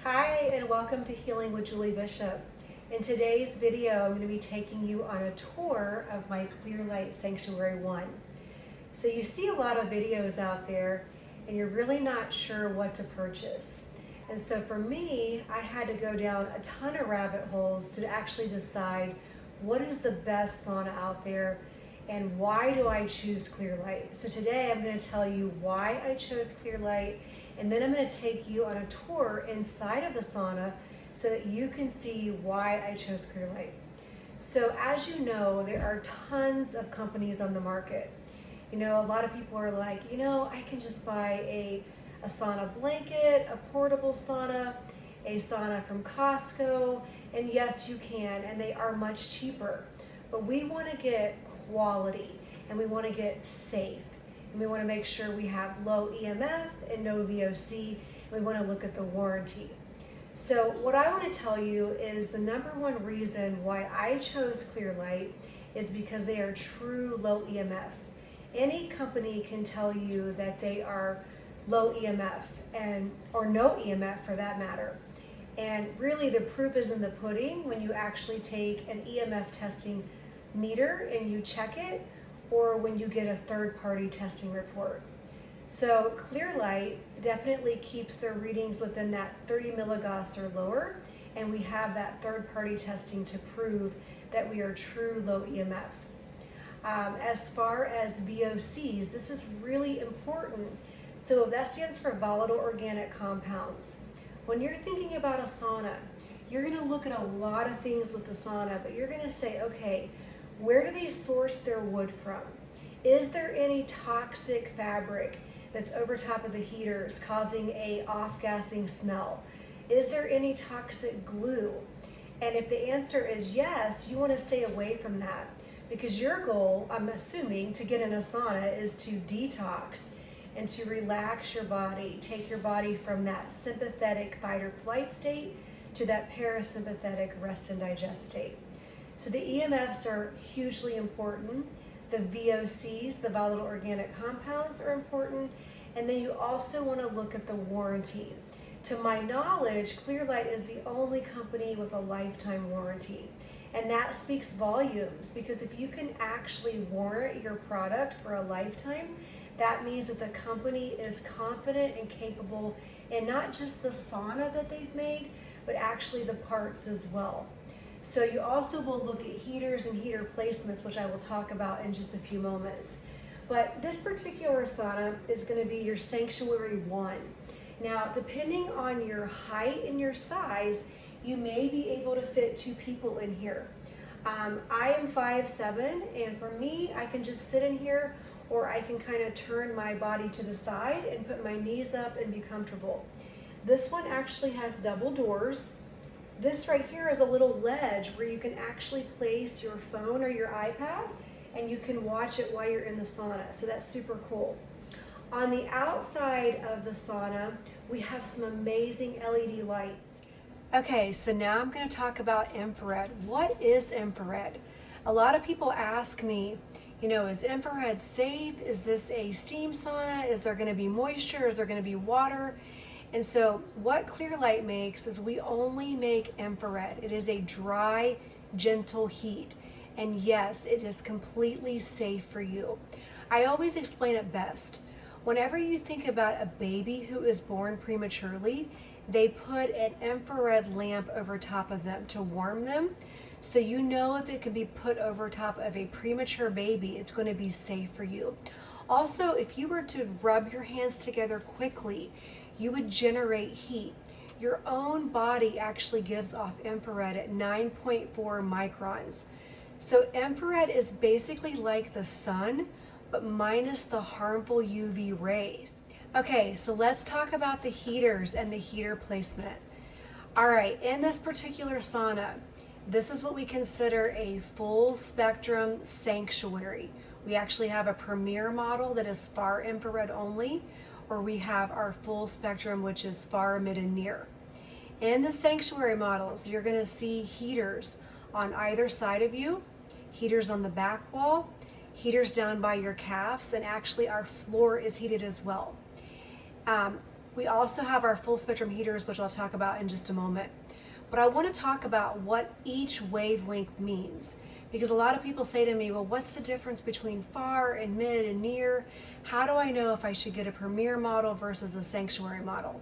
Hi, and welcome to Healing with Julie Bishop. In today's video, I'm going to be taking you on a tour of my Clearlight Sanctuary 1. So you see a lot of videos out there, and you're really not sure what to purchase. And so for me, I had to go down a ton of rabbit holes to actually decide what is the best sauna out there and why do I choose Clearlight. So today I'm going to tell you why I chose Clearlight, and then I'm going to take you on a tour inside of the sauna so that you can see why I chose Clearlight. So as you know, there are tons of companies on the market. You know, a lot of people are like, you know, I can just buy a sauna blanket, a portable sauna, a sauna from Costco, and yes, you can, and they are much cheaper. But we want to get quality, and we want to get safe, and we want to make sure we have low EMF and no VOC, and we want to look at the warranty. So what I want to tell you is the number one reason why I chose Clearlight is because they are true low EMF. Any company can tell you that they are low EMF or no EMF for that matter. And really the proof is in the pudding when you actually take an EMF testing meter and you check it, or when you get a third-party testing report. So Clearlight definitely keeps their readings within that 30 milligauss or lower, and we have that third-party testing to prove that we are true low EMF. As far as VOCs, this is really important. So that stands for volatile organic compounds. When you're thinking about a sauna, you're going to look at a lot of things with the sauna, but you're going to say, okay, where do they source their wood from? Is there any toxic fabric that's over top of the heaters causing a off-gassing smell? Is there any toxic glue? And if the answer is yes, you want to stay away from that, because your goal, I'm assuming, to get in a sauna is to detox and to relax your body, take your body from that sympathetic fight or flight state to that parasympathetic rest and digest state. So the EMFs are hugely important. The VOCs, the volatile organic compounds, are important. And then you also want to look at the warranty. To my knowledge, Clearlight is the only company with a lifetime warranty. And that speaks volumes, because if you can actually warrant your product for a lifetime, that means that the company is confident and capable in not just the sauna that they've made, but actually the parts as well. So you also will look at heaters and heater placements, which I will talk about in just a few moments. But this particular sauna is going to be your Sanctuary 1. Now, depending on your height and your size, you may be able to fit 2 people in here. I am 5'7", and for me, I can just sit in here, or I can kind of turn my body to the side and put my knees up and be comfortable. This one actually has double doors. This right here is a little ledge where you can actually place your phone or your iPad, and you can watch it while you're in the sauna. So that's super cool. On the outside of the sauna, we have some amazing LED lights. Okay, so now I'm going to talk about infrared. What is infrared? A lot of people ask me, you know, is infrared safe? Is this a steam sauna? Is there going to be moisture? Is there going to be water? And so what Clearlight makes is we only make infrared. It is a dry, gentle heat. And yes, it is completely safe for you. I always explain it best. Whenever you think about a baby who is born prematurely, they put an infrared lamp over top of them to warm them. So you know if it can be put over top of a premature baby, it's going to be safe for you. Also, if you were to rub your hands together quickly, you would generate heat. Your own body actually gives off infrared at 9.4 microns. So infrared is basically like the sun, but minus the harmful UV rays. Okay, so let's talk about the heaters and the heater placement. All right, in this particular sauna, this is what we consider a full spectrum sanctuary. We actually have a premier model that is far infrared only, or we have our full spectrum, which is far, mid, and near. In the sanctuary models, you're gonna see heaters on either side of you, heaters on the back wall, heaters down by your calves, and actually our floor is heated as well. We also have our full spectrum heaters, which I'll talk about in just a moment. But I want to talk about what each wavelength means, because a lot of people say to me, well, what's the difference between far and mid and near? How do I know if I should get a Premier model versus a Sanctuary model?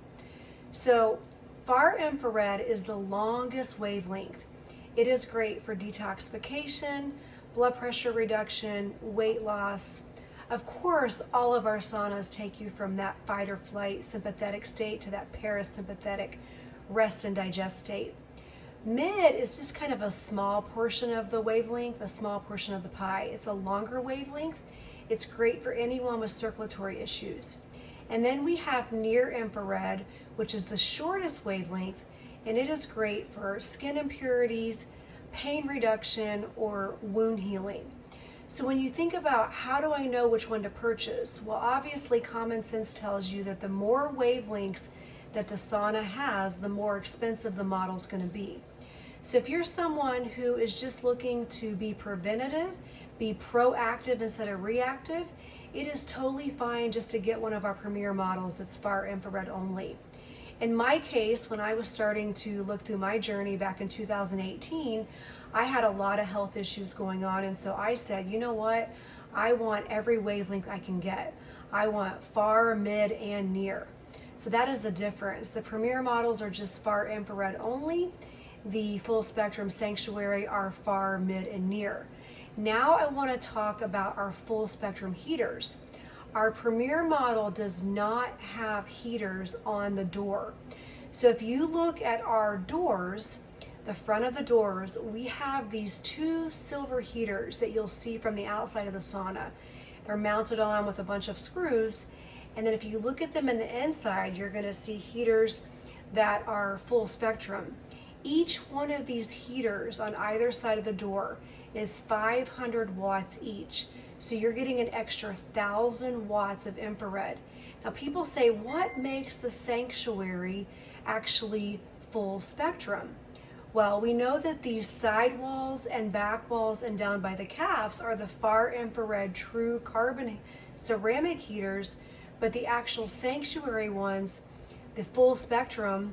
So far infrared is the longest wavelength. It is great for detoxification, blood pressure reduction, weight loss. Of course, all of our saunas take you from that fight or flight sympathetic state to that parasympathetic rest and digest state. Mid is just kind of a small portion of the wavelength, a small portion of the pie. It's a longer wavelength. It's great for anyone with circulatory issues. And then we have near infrared, which is the shortest wavelength, and it is great for skin impurities, pain reduction, or wound healing. So when you think about how do I know which one to purchase? Well, obviously common sense tells you that the more wavelengths that the sauna has, the more expensive the model is going to be. So if you're someone who is just looking to be preventative, be proactive instead of reactive, it is totally fine just to get one of our Premier models that's far infrared only. In my case, when I was starting to look through my journey back in 2018, I had a lot of health issues going on, and so I said, you know what? I want every wavelength I can get. I want far, mid, and near. So that is the difference. The Premier models are just far infrared only. The full spectrum Sanctuary are far, mid, and near. Now I want to talk about our full spectrum heaters. Our Premier model does not have heaters on the door. So if you look at our doors, the front of the doors, we have these two silver heaters that you'll see from the outside of the sauna. They're mounted on with a bunch of screws. And then if you look at them in the inside, you're going to see heaters that are full spectrum. Each one of these heaters on either side of the door is 500 watts each. So you're getting an extra 1,000 watts of infrared. Now people say, what makes the Sanctuary actually full spectrum? Well, we know that these side walls and back walls and down by the calves are the far infrared true carbon ceramic heaters, but the actual Sanctuary ones, the full spectrum,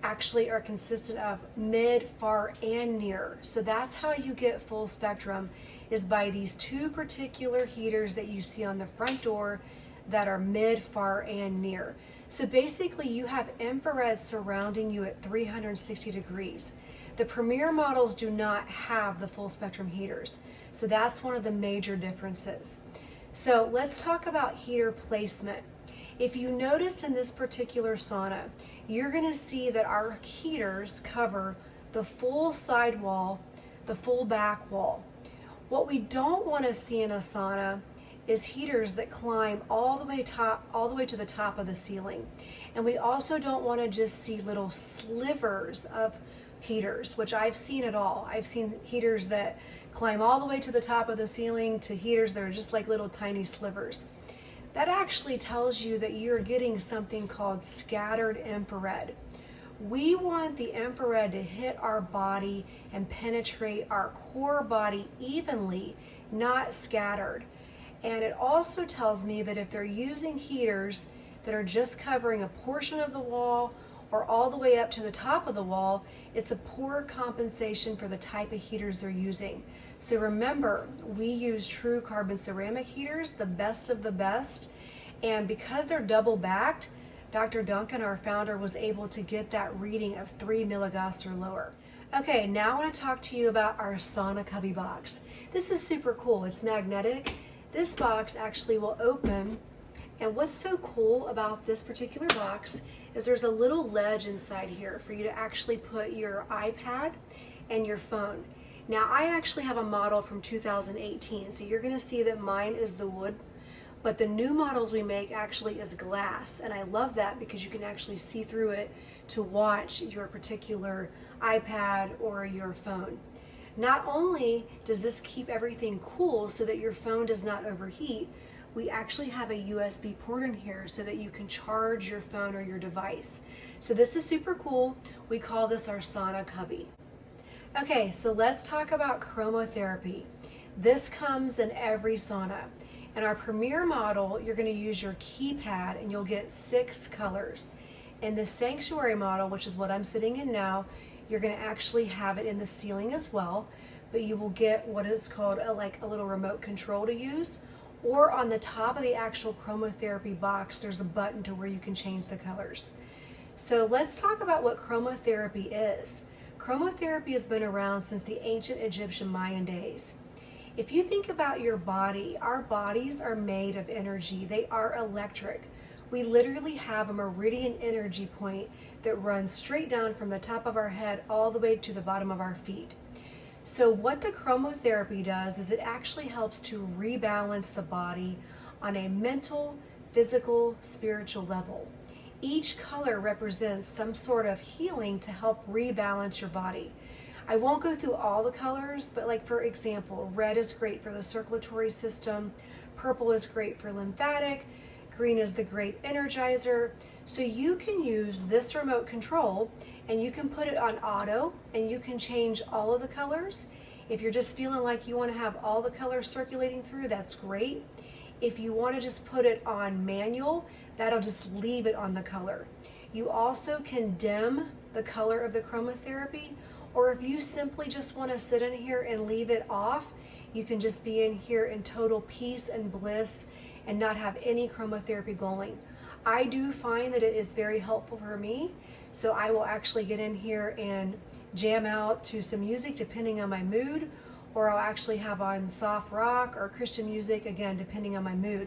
actually are consistent of mid, far, and near. So that's how you get full spectrum, is by these two particular heaters that you see on the front door that are mid, far, and near. So basically you have infrared surrounding you at 360 degrees. The Premier models do not have the full spectrum heaters. So that's one of the major differences. So let's talk about heater placement. If you notice in this particular sauna, you're going to see that our heaters cover the full side wall, the full back wall. What we don't want to see in a sauna is heaters that climb all the way to the top of the ceiling. And we also don't want to just see little slivers of heaters, which I've seen it all. I've seen heaters that climb all the way to the top of the ceiling to heaters that are just like little tiny slivers. That actually tells you that you're getting something called scattered infrared. We want the infrared to hit our body and penetrate our core body evenly, not scattered. And it also tells me that if they're using heaters that are just covering a portion of the wall or all the way up to the top of the wall, it's a poor compensation for the type of heaters they're using. So remember, we use true carbon ceramic heaters, the best of the best. And because they're double backed, Dr. Duncan, our founder, was able to get that reading of 3 milligauss or lower. Okay, now I want to talk to you about our sauna cubby box. This is super cool. It's magnetic. This box actually will open, and what's so cool about this particular box is there's a little ledge inside here for you to actually put your iPad and your phone. Now I actually have a model from 2018, so you're going to see that mine is the wood, but the new models we make actually is glass, and I love that because you can actually see through it to watch your particular iPad or your phone. Not only does this keep everything cool so that your phone does not overheat, we actually have a USB port in here so that you can charge your phone or your device. So this is super cool. We call this our sauna cubby. Okay, so let's talk about chromotherapy. This comes in every sauna. In our Premier model, you're going to use your keypad and you'll get 6 colors. In the Sanctuary model, which is what I'm sitting in now, you're going to actually have it in the ceiling as well, but you will get what is called a little remote control to use, or on the top of the actual chromotherapy box, there's a button to where you can change the colors. So let's talk about what chromotherapy is. Chromotherapy has been around since the ancient Egyptian Mayan days. If you think about your body, our bodies are made of energy. They are electric. We literally have a meridian energy point that runs straight down from the top of our head all the way to the bottom of our feet. So what the chromotherapy does is it actually helps to rebalance the body on a mental, physical, spiritual level. Each color represents some sort of healing to help rebalance your body. I won't go through all the colors, but like for example, red is great for the circulatory system, purple is great for lymphatic, green is the great energizer. So you can use this remote control and you can put it on auto and you can change all of the colors. If you're just feeling like you want to have all the colors circulating through, that's great. If you want to just put it on manual, that'll just leave it on the color. You also can dim the color of the chromotherapy, or if you simply just want to sit in here and leave it off, you can just be in here in total peace and bliss and not have any chromotherapy going. I do find that it is very helpful for me, so I will actually get in here and jam out to some music depending on my mood, or I'll actually have on soft rock or Christian music, again, depending on my mood.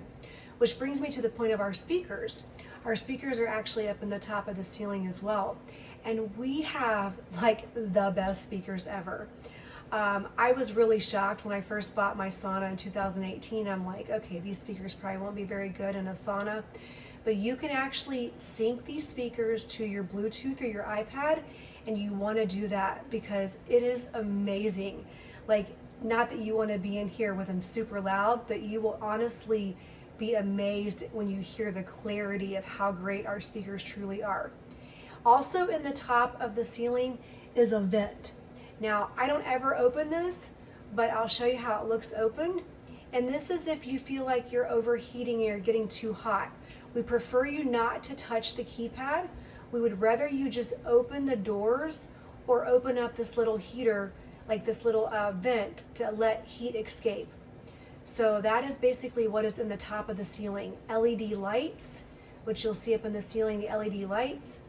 Which brings me to the point of our speakers. Our speakers are actually up in the top of the ceiling as well. And we have like the best speakers ever. I was really shocked when I first bought my sauna in 2018. I'm like, okay, these speakers probably won't be very good in a sauna. But you can actually sync these speakers to your Bluetooth or your iPad, and you want to do that because it is amazing. Like, not that you want to be in here with them super loud, but you will honestly be amazed when you hear the clarity of how great our speakers truly are. Also in the top of the ceiling is a vent. Now, I don't ever open this, but I'll show you how it looks opened. And this is if you feel like you're overheating or getting too hot. We prefer you not to touch the keypad. We would rather you just open the doors or open up this little heater, like this little vent to let heat escape. So that is basically what is in the top of the ceiling. LED lights, which you'll see up in the ceiling, the LED lights.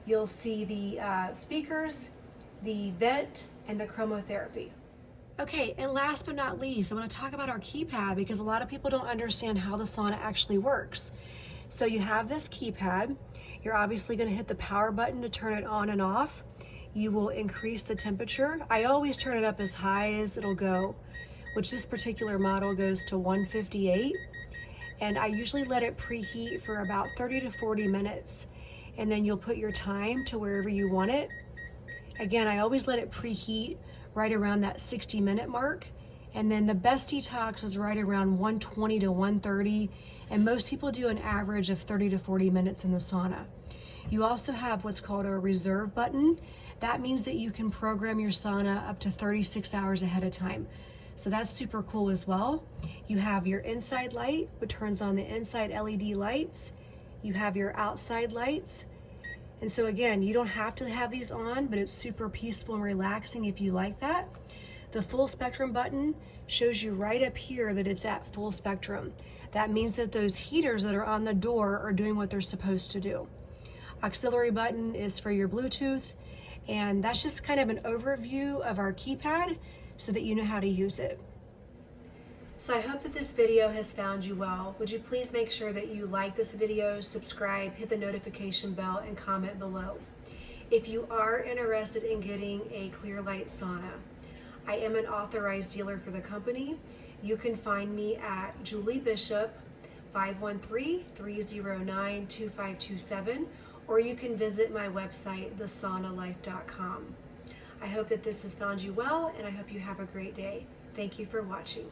You'll see the speakers, the vent, and the chromotherapy. Okay, and last but not least, I want to talk about our keypad because a lot of people don't understand how the sauna actually works. So you have this keypad. You're obviously going to hit the power button to turn it on and off. You will increase the temperature. I always turn it up as high as it'll go, which this particular model goes to 158. And I usually let it preheat for about 30 to 40 minutes. And then you'll put your time to wherever you want it. Again, I always let it preheat right around that 60-minute mark. And then the best detox is right around 120 to 130. And most people do an average of 30 to 40 minutes in the sauna. You also have what's called a reserve button. That means that you can program your sauna up to 36 hours ahead of time. So that's super cool as well. You have your inside light, which turns on the inside LED lights. You have your outside lights. And so again, you don't have to have these on, but it's super peaceful and relaxing if you like that. The full spectrum button shows you right up here that it's at full spectrum. That means that those heaters that are on the door are doing what they're supposed to do. Auxiliary button is for your Bluetooth, and that's just kind of an overview of our keypad so that you know how to use it. So I hope that this video has found you well. Would you please make sure that you like this video, subscribe, hit the notification bell, and comment below. If you are interested in getting a Clearlight sauna, I am an authorized dealer for the company. You can find me at Julie Bishop, 513-309-2527, or you can visit my website, thesaunalife.com. I hope that this has found you well, and I hope you have a great day. Thank you for watching.